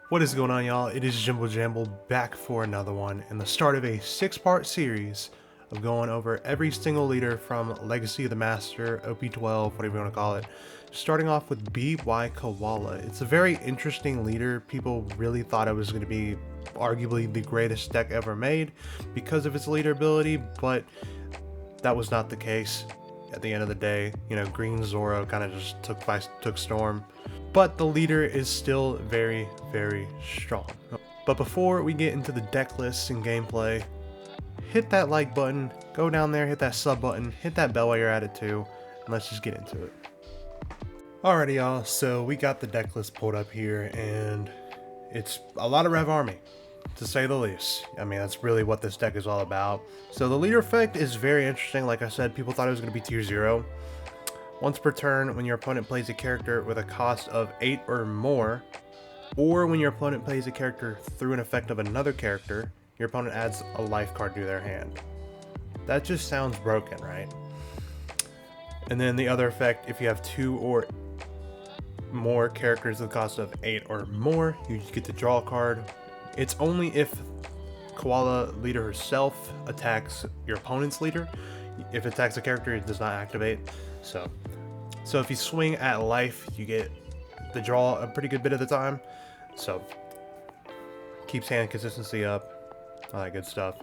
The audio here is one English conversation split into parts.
What is going on, y'all? It is Jimbo Jamble back for another one and the start of a 6-part series of going over every single leader from Legacy of the Master, OP12, whatever you want to call it. Starting off with BY Koala. It's a very interesting leader. People really thought it was going to be arguably the greatest deck ever made because of its leader ability, but that was not the case. At the end of the day, Green Zoro kind of just took storm. But the leader is still very, very strong. But before we get into the deck lists and gameplay, hit that like button, go down there, hit that sub button, hit that bell while you're at it too, and let's just get into it. Alrighty, y'all, so we got the deck list pulled up here, and it's a lot of Rev Army, to say the least. I mean, that's really what this deck is all about. So the leader effect is very interesting. Like I said, people thought it was going to be tier 0. Once per turn, when your opponent plays a character with a cost of 8 or more, or when your opponent plays a character through an effect of another character, your opponent adds a life card to their hand. That just sounds broken, right? And then the other effect, if you have 2 or more characters with a cost of 8 or more, you get to draw a card. It's only if Koala leader herself attacks your opponent's leader. If it attacks a character, it does not activate. So if you swing at life, you get the draw a pretty good bit of the time. So keeps hand consistency up, all that good stuff.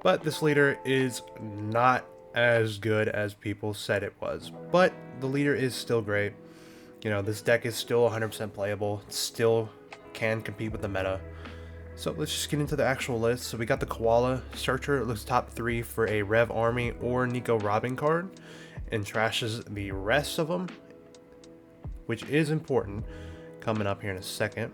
But this leader is not as good as people said it was. But the leader is still great. This deck is still 100% playable. It still can compete with the meta. So let's just get into the actual list. So we got the Koala Searcher. It looks top 3 for a Rev Army or Nico Robin card and trashes the rest of them, which is important, coming up here in a second.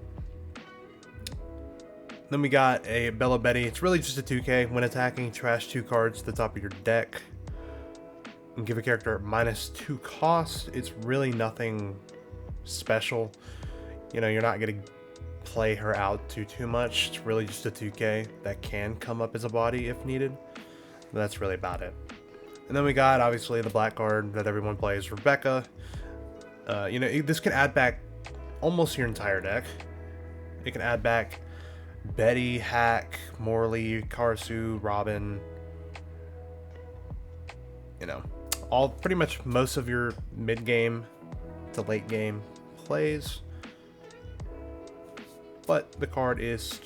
Then we got a Bella Betty. It's really just a 2k. When attacking, trash 2 cards to the top of your deck and give a character -2 cost. It's really nothing special. You're not going to play her out too much. It's really just a 2k that can come up as a body if needed, but that's really about it. And then we got obviously the black card that everyone plays, Rebecca. This can add back almost your entire deck. It can add back Betty, Hack, Morley, Karasu, Robin, all pretty much most of your mid game to late game plays. But the card is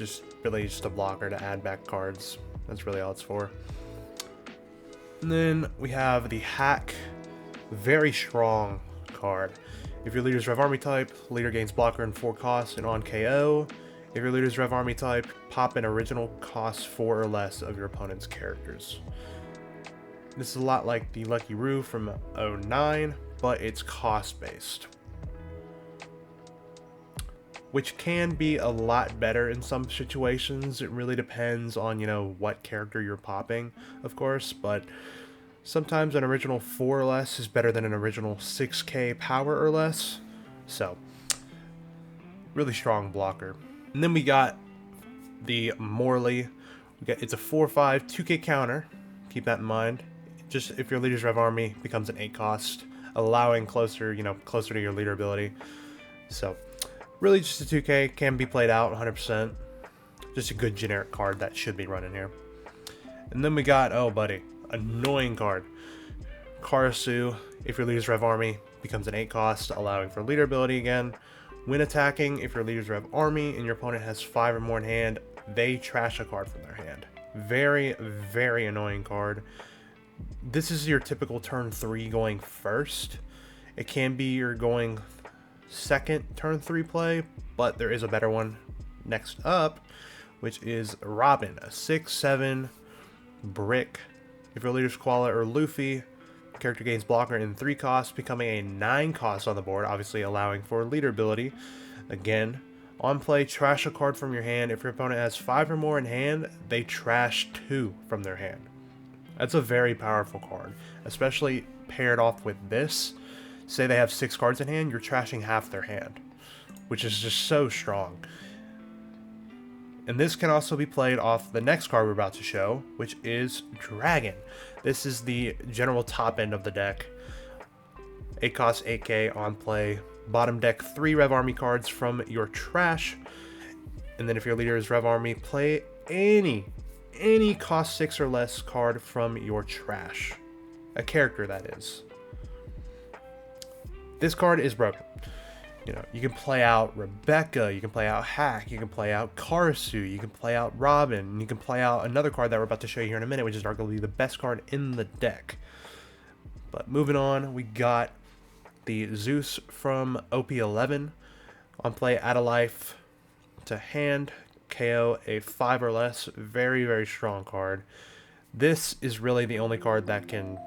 really just a blocker to add back cards. That's really all it's for. And then we have the Hack. Very strong card. If your leader's Rev Army type, leader gains blocker and 4 costs and on KO. If your leader's Rev Army type, pop an original cost 4 or less of your opponent's characters. This is a lot like the Lucky Roo from 09, but it's cost based, which can be a lot better in some situations. It really depends on, what character you're popping, of course, but sometimes an original 4 or less is better than an original 6k power or less. So, really strong blocker. And then we got the Morley. It's a 4/5 2k counter. Keep that in mind. Just if your leader's Rev Army becomes an 8 cost, allowing closer to your leader ability. So, really just a 2k, can be played out 100%. Just a good generic card that should be running here. And then we got, oh buddy, annoying card. Karasu, if your leader's Rev Army, becomes an 8 cost, allowing for leader ability again. When attacking, if your leader's Rev Army and your opponent has 5 or more in hand, they trash a card from their hand. Very, very annoying card. This is your typical turn 3 going first. It can be your going second turn 3 play, but there is a better one next up, which is Robin, a 6/7 brick. If your leader's Koala or Luffy, character gains blocker in 3 costs, becoming a 9 cost on the board, obviously allowing for leader ability. Again, on play, trash a card from your hand. If your opponent has 5 or more in hand, they trash 2 from their hand. That's a very powerful card, especially paired off with this. Say they have 6 cards in hand, you're trashing half their hand, which is just so strong. And this can also be played off the next card we're about to show, which is Dragon. This is the general top end of the deck. 8 costs 8k on play. Bottom deck 3 Rev Army cards from your trash. And then if your leader is Rev Army, play any cost 6 or less card from your trash. A character, that is. This card is broken. You know, you can play out Rebecca, you can play out Hack, you can play out Karasu, you can play out Robin, and you can play out another card that we're about to show you here in a minute, which is arguably the best card in the deck. But moving on, we got the Zeus from OP11. On play, add a life to hand, KO a 5 or less. Very, very strong card. This is really the only card that can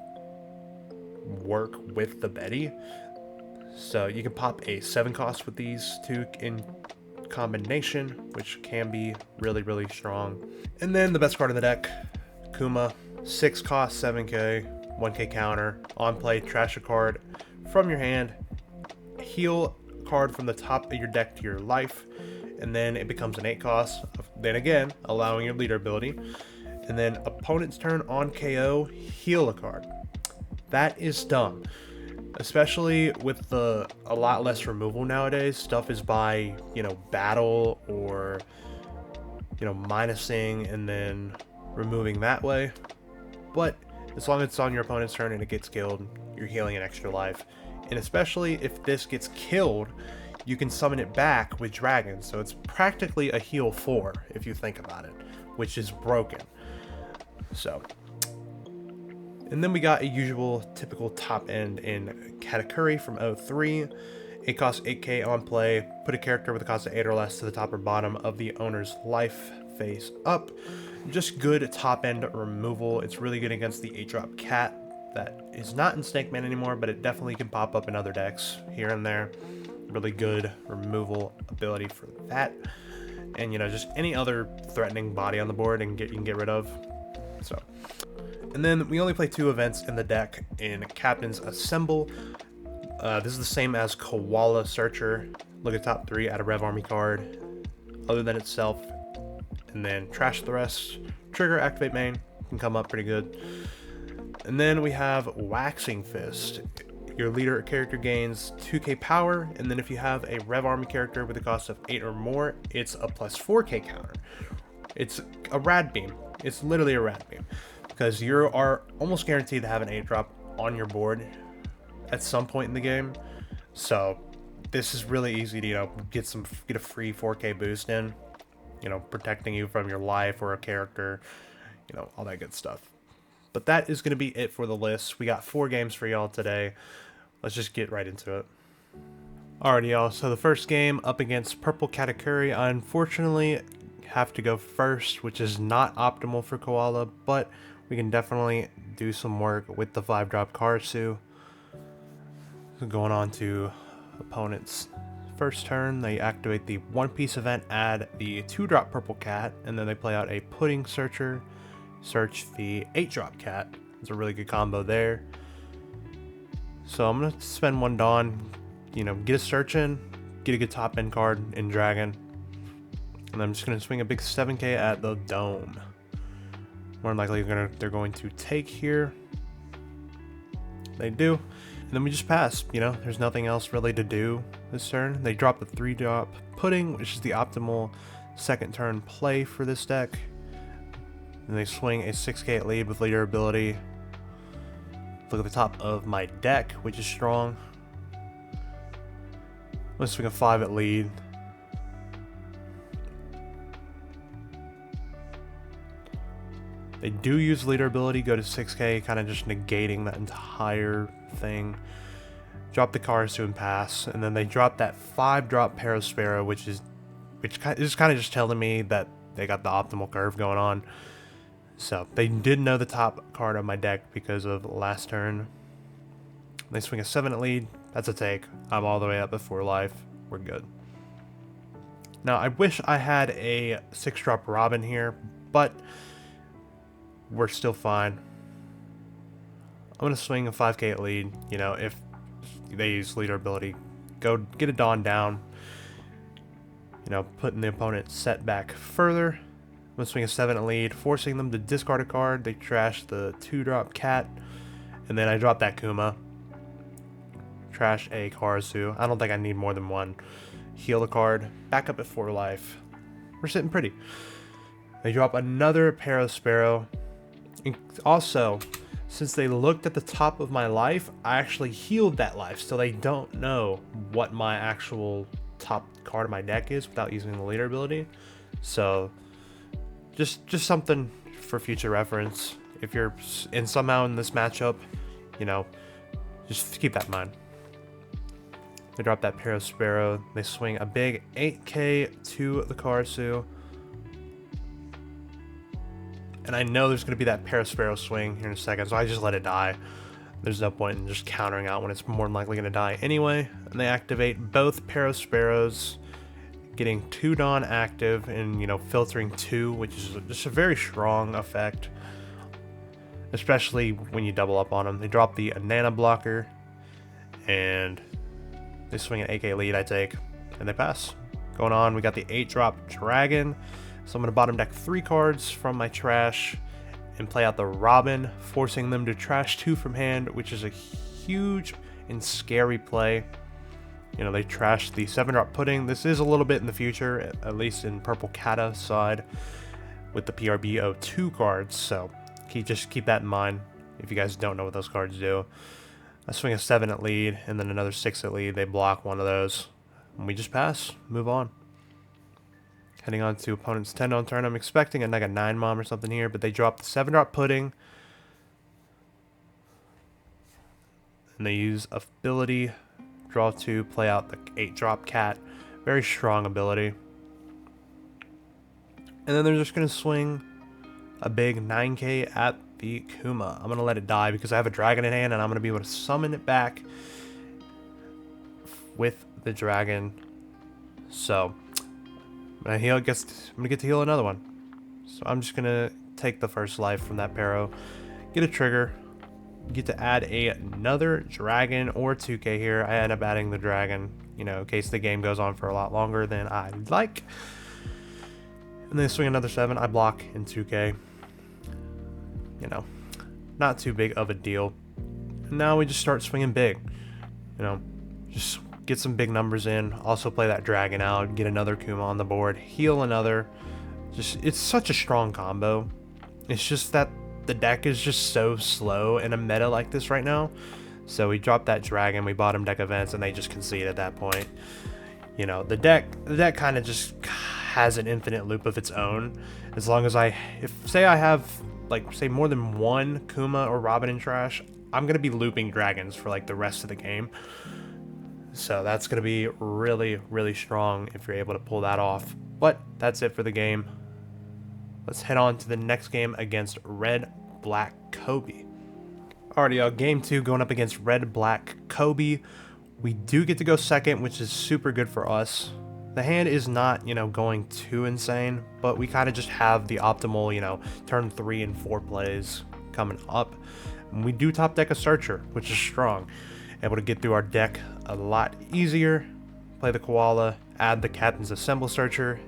work with the Betty. So you can pop a 7 cost with these two in combination, which can be really, really strong. And then the best card in the deck, Kuma, 6 cost, 7k, 1k counter. On play, trash a card from your hand, heal card from the top of your deck to your life, and then it becomes an 8 cost, then again allowing your leader ability. And then opponent's turn on KO, heal a card. That is dumb, especially with a lot less removal nowadays. Stuff is by, you know, battle or, you know, minusing and then removing that way. But as long as it's on your opponent's turn and it gets killed, you're healing an extra life. And especially if this gets killed, you can summon it back with Dragon. So it's practically a heal 4 if you think about it, which is broken. So, and then we got a usual typical top end in Katakuri from 03. It costs 8k on play. Put a character with a cost of 8 or less to the top or bottom of the owner's life face up. Just good top end removal. It's really good against the 8-drop cat that is not in Snake Man anymore, but it definitely can pop up in other decks here and there. Really good removal ability for that. And, you know, just any other threatening body on the board and you can get rid of. So, and then we only play 2 events in the deck in Captain's Assemble. This is the same as Koala Searcher. Look at top 3, add a Rev Army card other than itself, and then trash the rest. Trigger, activate main, can come up pretty good. And then we have Waxing Fist. Your leader character gains 2k power, and then if you have a Rev Army character with a cost of 8 or more, it's a plus 4k counter. It's a rad beam. It's literally a rad beam, because you are almost guaranteed to have an 8-drop on your board at some point in the game. So this is really easy to, you know, get a free 4k boost in, you know, protecting you from your life or a character, you know, all that good stuff. But that is going to be it for the list. We got 4 games for y'all today. Let's just get right into it. Alrighty, y'all. So the first game up against Purple Katakuri. I unfortunately have to go first, which is not optimal for Koala, but we can definitely do some work with the 5-drop Karasu. So going on to opponent's first turn, they activate the one-piece event, add the 2-drop Purple Cat, and then they play out a Pudding Searcher, search the 8-drop cat. It's a really good combo there. So I'm going to spend 1 Dawn, you know, get a search in, get a good top end card in Dragon. And I'm just going to swing a big 7k at the Dome. More than likely they're going to take here. They do. And then we just pass, you know, there's nothing else really to do this turn. They drop the 3-drop Pudding, which is the optimal second turn play for this deck. And they swing a 6k lead with leader ability. Look at the top of my deck, which is strong. Let's swing a 5 at lead. They do use leader ability, go to 6k, kind of just negating that entire thing. Drop the Karasu and pass, and then they drop that 5-drop Parasparrow, which is kind of just telling me that they got the optimal curve going on. So they did know the top card of my deck because of last turn. They swing a 7 at lead. That's a take. I'm all the way up at 4 life. We're good. Now I wish I had a 6-drop Robin here, but we're still fine. I'm gonna swing a 5k at lead. You know, if they use leader ability, go get a Dawn down. You know, putting the opponent set back further. I'm going to swing a 7 at lead, forcing them to discard a card. They trash the 2-drop cat, and then I drop that Kuma. trash a Karasu. I don't think I need more than one. Heal a card, back up at 4 life. We're sitting pretty. They drop another Parasparrow. And also, since they looked at the top of my life, I actually healed that life, so they don't know what my actual top card of my deck is without using the leader ability. So, just something for future reference. If you're somehow in this matchup, you know, just keep that in mind. They drop that Parasparrow. They swing a big 8k to the Karasu. And I know there's going to be that Parasparrow swing here in a second, so I just let it die. There's no point in just countering out when it's more than likely going to die anyway. And they activate both Parasparrows, getting 2 Dawn active and, you know, filtering 2, which is just a very strong effect. Especially when you double up on them. They drop the Nana blocker, and they swing an 8k lead, I take, and they pass. Going on, we got the 8-drop Dragon. So I'm going to bottom deck 3 cards from my trash and play out the Robin, forcing them to trash 2 from hand, which is a huge and scary play. You know, they trashed the 7-drop Pudding. This is a little bit in the future, at least in Purple Kata side, with the PRBO2 cards, so just keep that in mind if you guys don't know what those cards do. I swing a 7 at lead, and then another 6 at lead. They block one of those, and we just pass, move on. Heading on to opponent's 10 on turn. I'm expecting like a 9 mom or something here, but they drop the 7-drop Pudding. And they use ability, draw 2, play out the 8-drop Cat. Very strong ability. And then they're just going to swing a big 9k at the Kuma. I'm going to let it die because I have a dragon in hand, and I'm going to be able to summon it back with the dragon. So I'm gonna get to heal another one. So I'm just gonna take the first life from that Paro, get a trigger, get to add another dragon or 2k here. I end up adding the dragon, you know, in case the game goes on for a lot longer than I'd like. And then swing another 7. I block in 2k. You know, not too big of a deal. And now we just start swinging big. You know, just get some big numbers in. Also play that dragon out, get another Kuma on the board, heal another. It's such a strong combo. It's just that the deck is just so slow in a meta like this right now. So we dropped that dragon, we bottom deck events, and they just concede at that point. You know, the deck kind of just has an infinite loop of its own. As long as say I have like say more than one Kuma or Robin in trash, I'm gonna be looping dragons for like the rest of the game. So that's gonna be really, really strong if you're able to pull that off. But that's it for the game. Let's head on to the next game against Red Black Kobe. Alrighty, y'all, game 2 going up against Red Black Kobe. We do get to go second, which is super good for us. The hand is not, you know, going too insane, but we kind of just have the optimal, you know, turn 3 and 4 plays coming up. And we do top deck a Searcher, which is strong. Able to get through our deck a lot easier. Play the Koala, add the Captain's Assemble Searcher,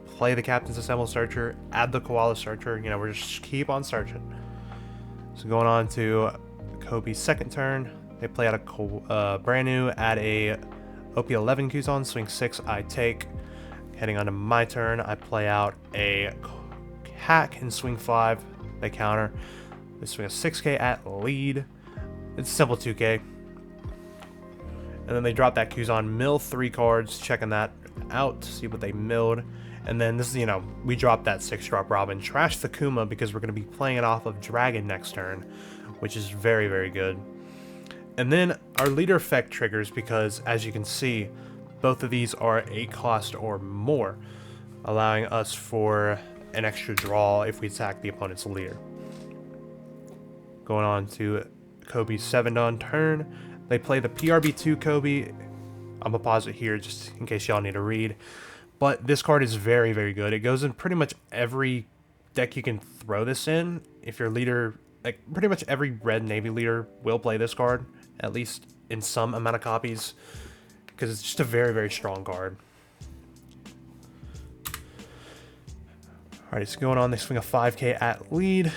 play the Captain's Assemble Searcher, add the Koala Searcher. You know, we're just keep on searching. So going on to Kobe's second turn, they play out a brand new, add a OP11 Kuzon, swing 6, I take. Heading on to my turn, I play out a Hack and swing 5, they counter. They swing a 6k at lead. It's a simple 2k. And then they drop that Kuzon, mill 3 cards, checking that out to see what they milled. And then this is, you know, we drop that 6-drop Robin, trash the Kuma because we're going to be playing it off of Dragon next turn, which is very, very good. And then our leader effect triggers because, as you can see, both of these are 8 cost or more, allowing us for an extra draw if we attack the opponent's leader. Going on to Kobe's 7 on turn. They play the PRB2 Kobe. I'm going to pause it here just in case y'all need to read. But this card is very, very good. It goes in pretty much every deck you can throw this in. If your leader, like pretty much every red Navy leader will play this card, at least in some amount of copies, because it's just a very, very strong card. Alright, so going on, they swing a 5k at lead,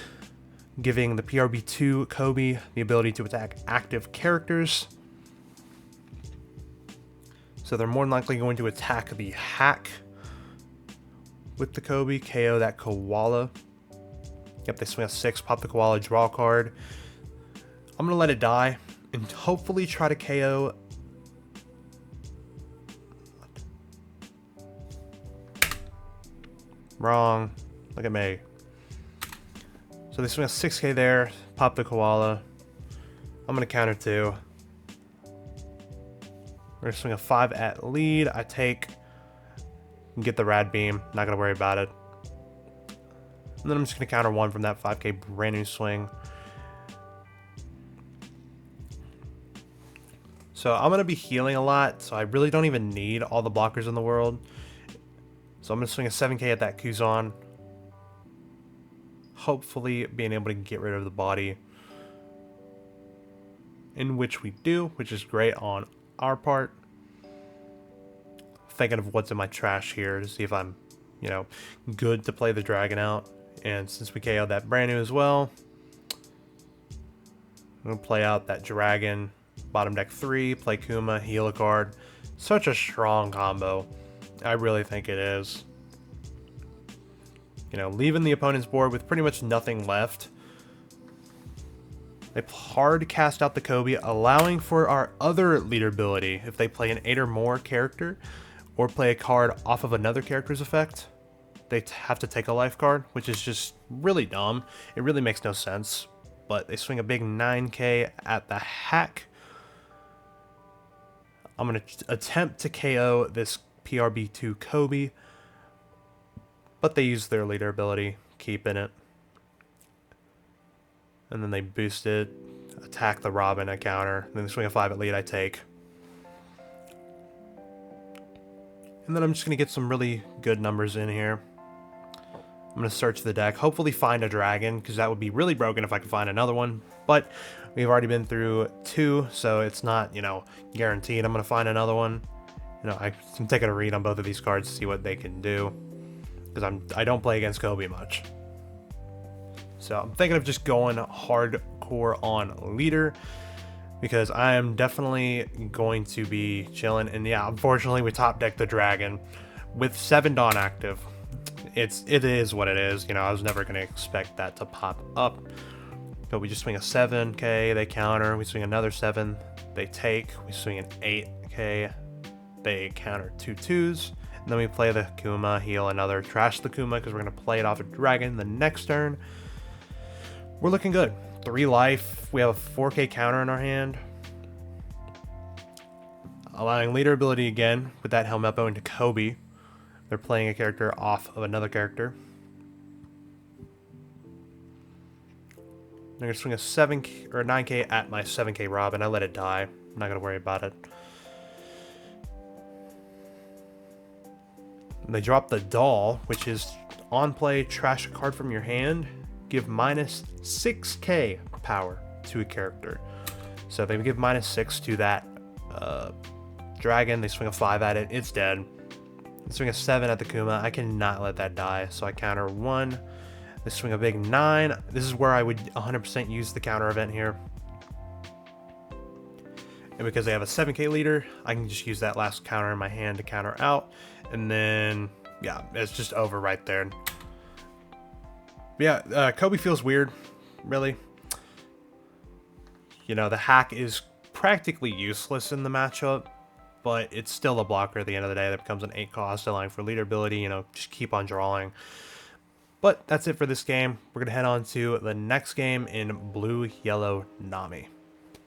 giving the PRB2 Kobe the ability to attack active characters. So they're more than likely going to attack the hack with the Kobe, KO that Koala. Yep, they swing a 6, pop the Koala, draw a card. I'm going to let it die and hopefully try to KO. Wrong. Look at me. So they swing a 6k there, pop the Koala. I'm going to counter 2. We're going to swing a 5 at lead. I take and get the Rad Beam. Not going to worry about it. And then I'm just going to counter 1 from that 5k brand new swing. So I'm going to be healing a lot, so I really don't even need all the blockers in the world. So I'm going to swing a 7k at that Kuzan. Hopefully being able to get rid of the body. In which we do, which is great on our part. Thinking of what's in my trash here to see if I'm, you know, good to play the dragon out. And since we KO'd that brand new as well, I'm going to play out that dragon. Bottom deck 3, play Kuma, heal a card. Such a strong combo. I really think it is. You know, leaving the opponent's board with pretty much nothing left. They hard cast out the Kobe, allowing for our other leader ability. If they play an 8 or more character, or play a card off of another character's effect, they have to take a life card, which is just really dumb. It really makes no sense. But they swing a big 9k at the hack. I'm going to attempt to KO this PRB2 Kobe, but they use their leader ability, keeping it. And then they boost it, attack the Robin, I counter, then they swing a 5 at lead, I take. And then I'm just going to get some really good numbers in here. I'm going to search the deck, hopefully find a dragon, because that would be really broken if I could find another one. But we've already been through 2, so it's not, you know, guaranteed I'm going to find another one. You know, I'm taking a read on both of these cards to see what they can do, because I don't play against Kobe much. So I'm thinking of just going hardcore on leader, because I am definitely going to be chilling. And yeah, unfortunately we top decked the dragon with 7 Dawn active. It is what it is. You know, I was never going to expect that to pop up. But we just swing a 7k, they counter. We swing another 7, they take. We swing an 8k, they counter 2 2s. And then we play the Kuma, heal another, trash the Kuma, because we're going to play it off a dragon the next turn. We're looking good. 3 life. We have a 4k counter in our hand. Allowing leader ability again with that Helmeppo into Kobe. They're playing a character off of another character. They're going to swing a 7k or a 9k at my 7k Robin. I let it die. I'm not going to worry about it. And they drop the doll, which is on play, trash a card from your hand, give minus 6k power to a character. So they give minus 6 to that dragon. They swing a 5 at it. It's dead. They swing a 7 at the Kuma. I cannot let that die, so I counter 1. They swing a big 9. This is where I would 100% use the counter event here. And because they have a 7k leader, I can just use that last counter in my hand to counter out. And then, yeah, it's just over right there. Yeah, Kobe feels weird, really. You know, the hack is practically useless in the matchup, but it's still a blocker at the end of the day that becomes an 8 cost, allowing for leader ability, you know, just keep on drawing. But that's it for this game. We're going to head on to the next game in Blue Yellow Nami.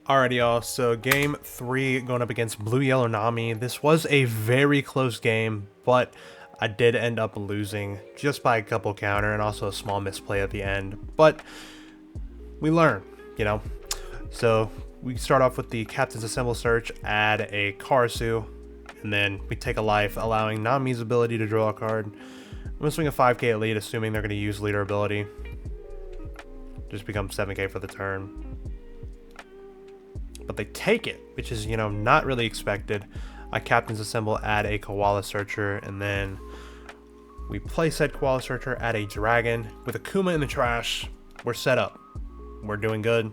Alrighty, y'all, so game 3 going up against Blue Yellow Nami. This was a very close game, but I did end up losing just by a couple counter and also a small misplay at the end. But we learn, you know. So we start off with the Captain's Assemble search, add a Karasu, and then we take a life, allowing Nami's ability to draw a card. I'm going to swing a 5k at lead, assuming they're going to use leader ability. Just become 7k for the turn. But they take it, which is, you know, not really expected. I Captain's Assemble, add a Koala Searcher, and then we play said Koala Searcher, add a Dragon. With a Kuma in the trash, we're set up. We're doing good.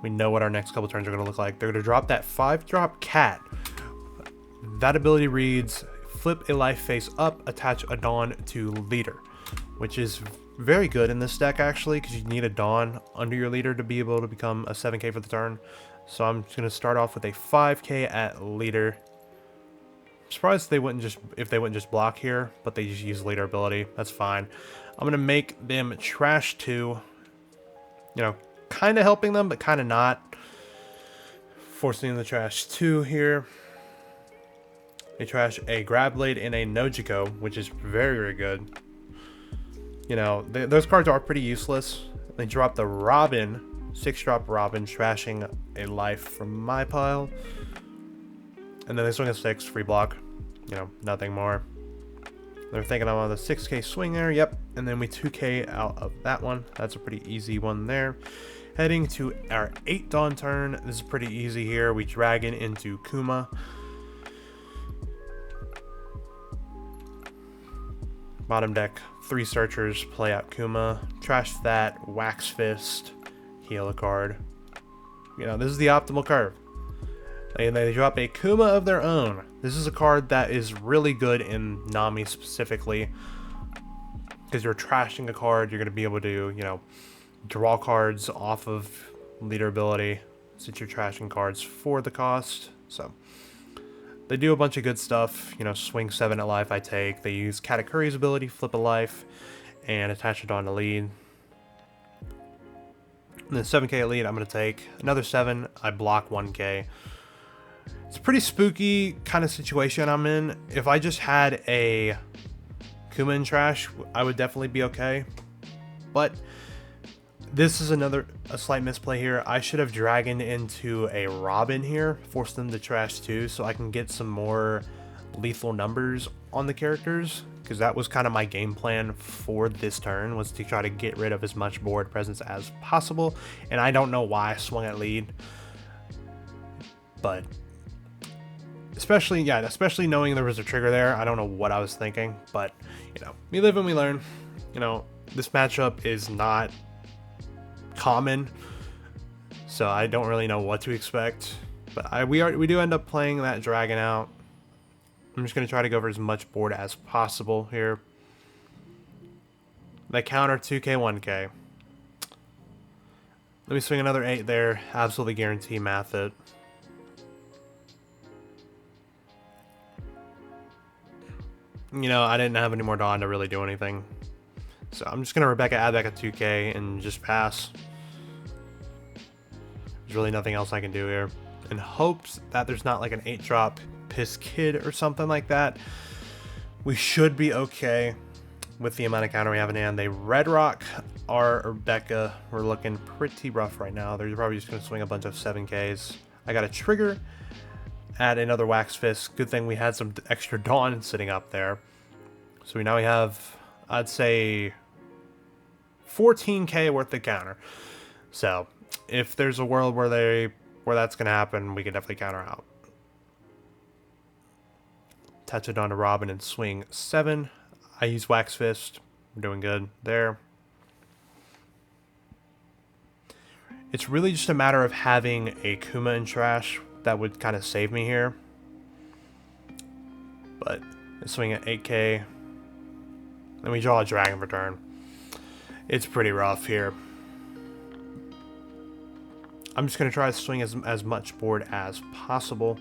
We know what our next couple turns are going to look like. They're going to drop that 5-drop cat, that ability reads, flip a life face up, attach a Dawn to leader, which is very good in this deck actually, because you need a Dawn under your leader to be able to become a 7k for the turn. So I'm just going to start off with a 5k at leader. I'm surprised they wouldn't just block here, but they just use leader ability. That's fine. I'm going to make them trash 2. You know, kind of helping them, but kind of not. Forcing them to trash 2 here. They trash a Grab Blade and a Nojiko, which is very, very good. You know, those cards are pretty useless. They drop the Robin, 6-drop Robin, trashing a life from my pile. And then they swing a 6, free block. You know, nothing more. They're thinking I'm on the 6k swing there, yep. And then we 2k out of that one. That's a pretty easy one there. Heading to our 8 Dawn turn. This is pretty easy here. We Dragon into Kuma. Bottom deck, 3 Searchers, play out Kuma, trash that, Wax Fist, heal a card. You know, this is the optimal curve. And they drop a Kuma of their own. This is a card that is really good in Nami specifically, because you're trashing a card, you're going to be able to, you know, draw cards off of leader ability, since you're trashing cards for the cost. So they do a bunch of good stuff, you know, swing 7 at life I take. They use Katakuri's ability, flip a life, and attach it on to lead. And then 7k at lead, I'm going to take another 7, I block 1k. It's a pretty spooky kind of situation I'm in. If I just had a Kuma in trash, I would definitely be okay. But this is a slight misplay here. I should have dragoned into a Robin here, force them to trash 2, so I can get some more lethal numbers on the characters, because that was kind of my game plan for this turn, was to try to get rid of as much board presence as possible. And I don't know why I swung at lead, but especially knowing there was a trigger there, I don't know what I was thinking. But you know, we live and we learn. You know, this matchup is not common, so I don't really know what to expect, but we do end up playing that dragon out. I'm just going to try to go for as much board as possible here. They counter 2k 1k. Let me swing another 8 there, absolutely guarantee math it. You know, I didn't have any more Dawn to really do anything, so I'm just going to Rebecca add back a 2k and just pass. There's really nothing else I can do here. In hopes that there's not like an 8-drop Piss Kid or something like that. We should be okay with the amount of counter we have in hand. They Red Rock our Rebecca. We're looking pretty rough right now. They're probably just going to swing a bunch of 7Ks. I got a trigger. Add another Wax Fist. Good thing we had some extra Dawn sitting up there. So now we have, I'd say, 14k worth of counter. So if there's a world where that's going to happen, we can definitely counter out. Touch it on to Robin and swing 7. I use Wax Fist. We're doing good there. It's really just a matter of having a Kuma in trash that would kind of save me here. But I swing at 8k. Then we draw a dragon for turn. It's pretty rough here. I'm just going to try to swing as much board as possible.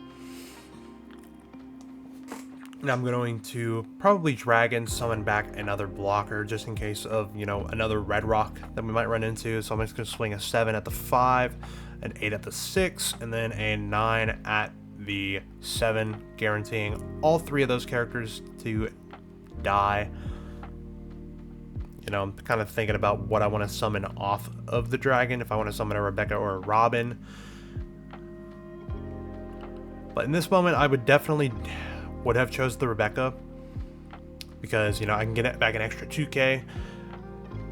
And I'm going to probably dragon summon back another blocker just in case of, you know, another Red Rock that we might run into. So I'm just going to swing a 7 at the 5, an 8 at the 6, and then a 9 at the 7, guaranteeing all 3 of those characters to die. You know, I'm kind of thinking about what I want to summon off of the dragon, if I want to summon a Rebecca or a Robin. But in this moment, I would definitely have chose the Rebecca, because, you know, I can get back an extra 2k.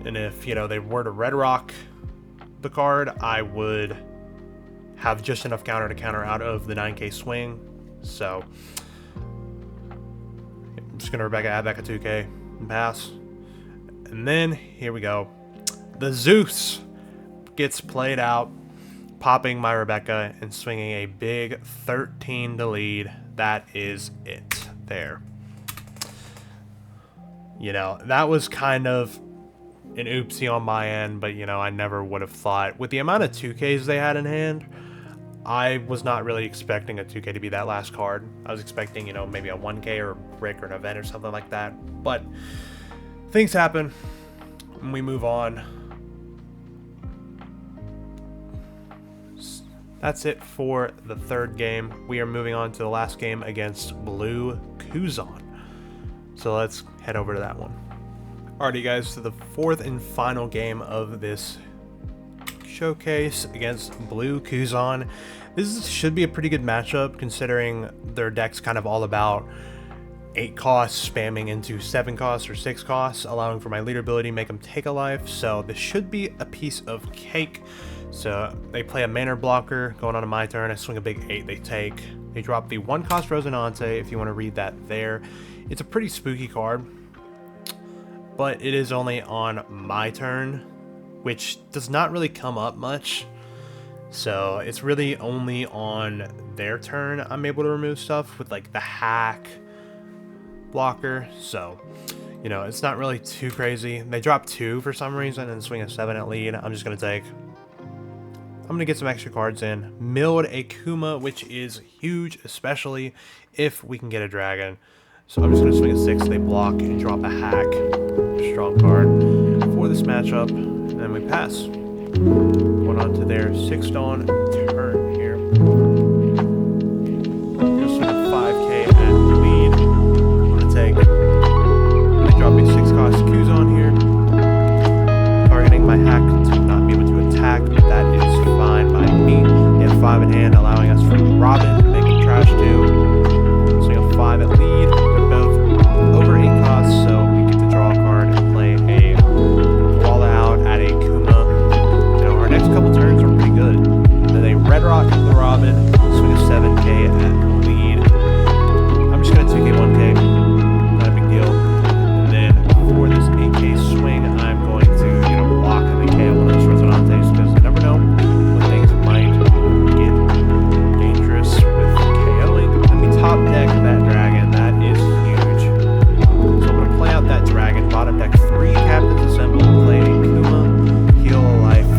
And if, you know, they were to Red Rock the card, I would have just enough counter to counter out of the 9k swing. So I'm just going to Rebecca add back a 2k and pass. And then, here we go. The Zeus gets played out, popping my Rebecca and swinging a big 13 to lead. that is it there. You know, that was kind of an oopsie on my end, but you know, I never would have thought with the amount of 2Ks they had in hand, I was not really expecting a 2K to be that last card. I was expecting, you know, maybe a 1K or a brick or an event or something like that. But things happen and we move on. That's it for the third game. We are moving on to the last game against Blue Kuzan. So let's head over to that one. Alrighty guys, so the fourth and final game of this showcase against Blue Kuzan. This should be a pretty good matchup considering their deck's kind of all about 8 costs spamming into 7 costs or 6 costs, allowing for my leader ability to make them take a life. So this should be a piece of cake. So they play a mana blocker going on to my turn. I swing a big 8, they take. They drop the 1 cost Rosinante if you want to read that there. It's a pretty spooky card, but it is only on my turn, which does not really come up much. So it's really only on their turn I'm able to remove stuff with like the hack blocker. So, you know, it's not really too crazy. They drop 2 for some reason and swing a 7 at lead. I'm just going to take. I'm going to get some extra cards in. Milled a Kuma, which is huge, especially if we can get a dragon. So I'm just going to swing a 6, they block, and drop a hack. Strong card for this matchup. And then we pass. Going on to their 6-stone turn here. Just swing a 5K at the lead. I'm going to take. They drop a 6-cost Kuzan here. Targeting my hack to not be able to attack, but that is fine by me. They have 5 in hand, allowing us from Robin to make him trash too. Swing a 5 at lead. They're both over 8 costs, so we get to draw a card and play a Koala out at a Kuma. You know, our next couple turns are pretty good. And then they red rock the Robin, swing a 7K at the lead. I'm just gonna 2K 1K, not a big deal. And then for this 8K swing, I'm going to, you know, block and then KO one of those Resonantes because I never know when things might get dangerous with KOing. Let me top deck that dragon. That is huge. So I'm gonna play out that dragon. Bottom deck 3 captains assemble. Play a Kuma, heal a life.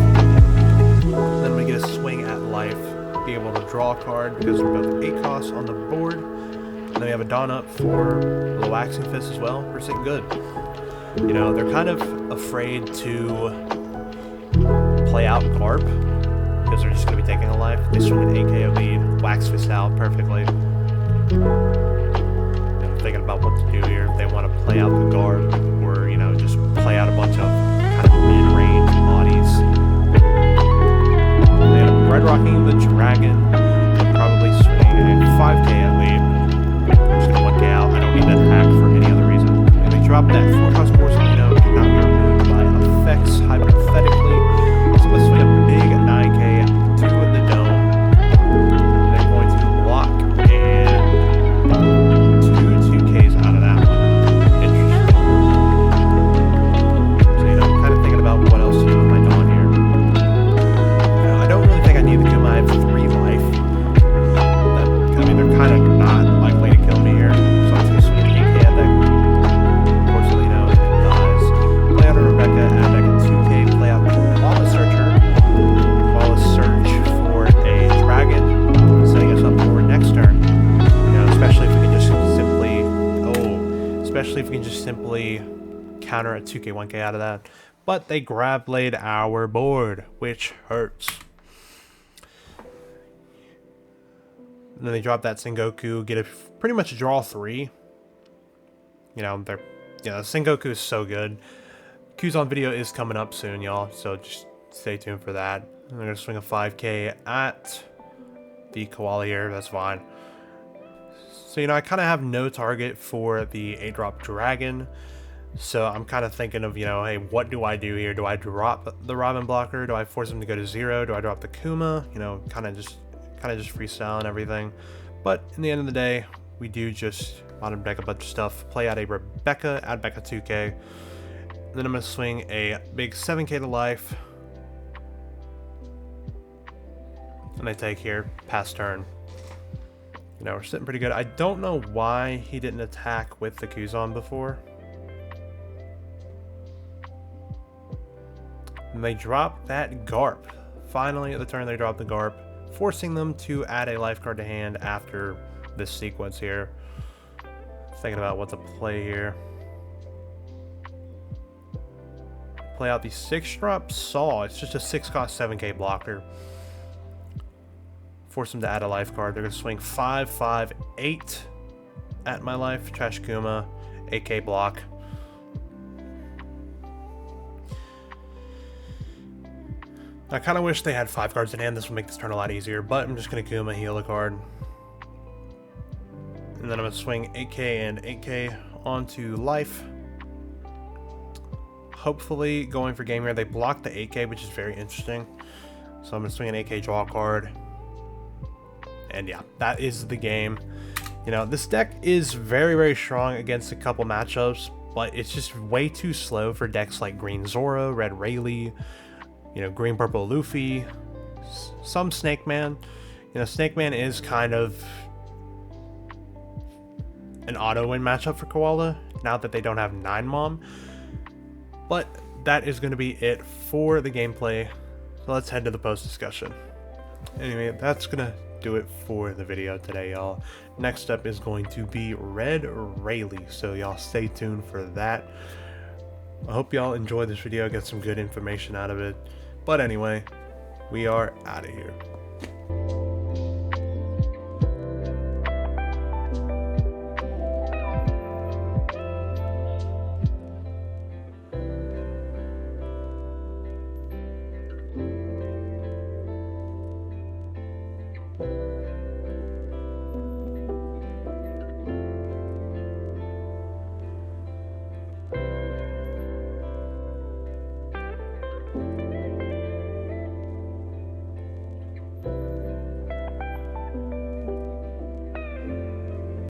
Then we get a swing at life. Be able to draw a card because we're both 8 costs on the board. And then we have a Dawn up for the Waxing Fist as well. We're sitting good. You know, they're kind of afraid to play out Carp because they're just going to be taking a life. They swing an 8K lead, Wax Fist out perfectly. You know, thinking about what to do here. If they want to play out the guard or, you know, just play out a bunch of kind of mid-range bodies. They end up red rocking the dragon and probably swinging a 5K at lead. I'm just going to 1K out. I don't need that hack for any other reason. And they drop that 4-cost Porcelaino, cannot be removed by effects hypothetically. So let's swing a big 9K to the dome. They're going to block and 2Ks out of that one. Interesting. So, you know, I'm kind of thinking about what else to do with my Dawn here. You know, I don't really think I need the Kuma. I have 3 life. I mean, they're kind of not likely to kill me here. So I'm just going to swing an 8K at that Porcelaino and it dies. Play out a Rebecca, add back a 2K, play out Koala Searcher. Koala Search for a dragon, setting us up for next turn. You know, especially if we can just simply counter a 2K, 1K out of that. But they grab blade our board, which hurts. And then they drop that Sengoku, get a pretty much draw 3. You know, Sengoku is so good. Kuzan video is coming up soon, y'all, so just stay tuned for that. I'm gonna swing a 5K at the Koala here, that's fine. So, you know, I kind of have no target for the 8-drop dragon. So I'm kind of thinking of, you know, hey, what do I do here? Do I drop the Robin blocker? Do I force him to go to 0? Do I drop the Kuma? You know, kind of just freestyle and everything. But in the end of the day, we do just bottom deck a bunch of stuff, play out a Rebecca, add back a 2K. And then I'm going to swing a big 7K to life. And I take here, pass turn. You know, we're sitting pretty good. I don't know why he didn't attack with the Kuzan before. And they dropped that Garp. Finally, at the turn, they dropped the Garp, forcing them to add a life card to hand after this sequence here. Thinking about what to play here. Play out the 6-drop Saw. It's just a 6-cost 7k blocker. Force them to add a life card. They're going to swing 5, 5, 8 at my life. Trash Kuma, 8k block. I kind of wish they had 5 cards in hand. This would make this turn a lot easier, but I'm just going to Kuma heal a card. And then I'm going to swing 8k and 8k onto life. Hopefully, going for game here, they block the 8k, which is very interesting. So I'm going to swing an 8k draw card. And yeah, that is the game. You know, this deck is very, very strong against a couple matchups, but it's just way too slow for decks like Green Zoro, Red Rayleigh, you know, Green Purple Luffy, some Snake Man. You know, Snake Man is kind of an auto-win matchup for Koala, now that they don't have 9-Mom. But that is going to be it for the gameplay. So let's head to the post-discussion. Anyway, that's going to do it for the video today, y'all. Next up is going to be Red Rayleigh, so y'all stay tuned for that. I hope y'all enjoy this video, get some good information out of it. But anyway, we are out of here.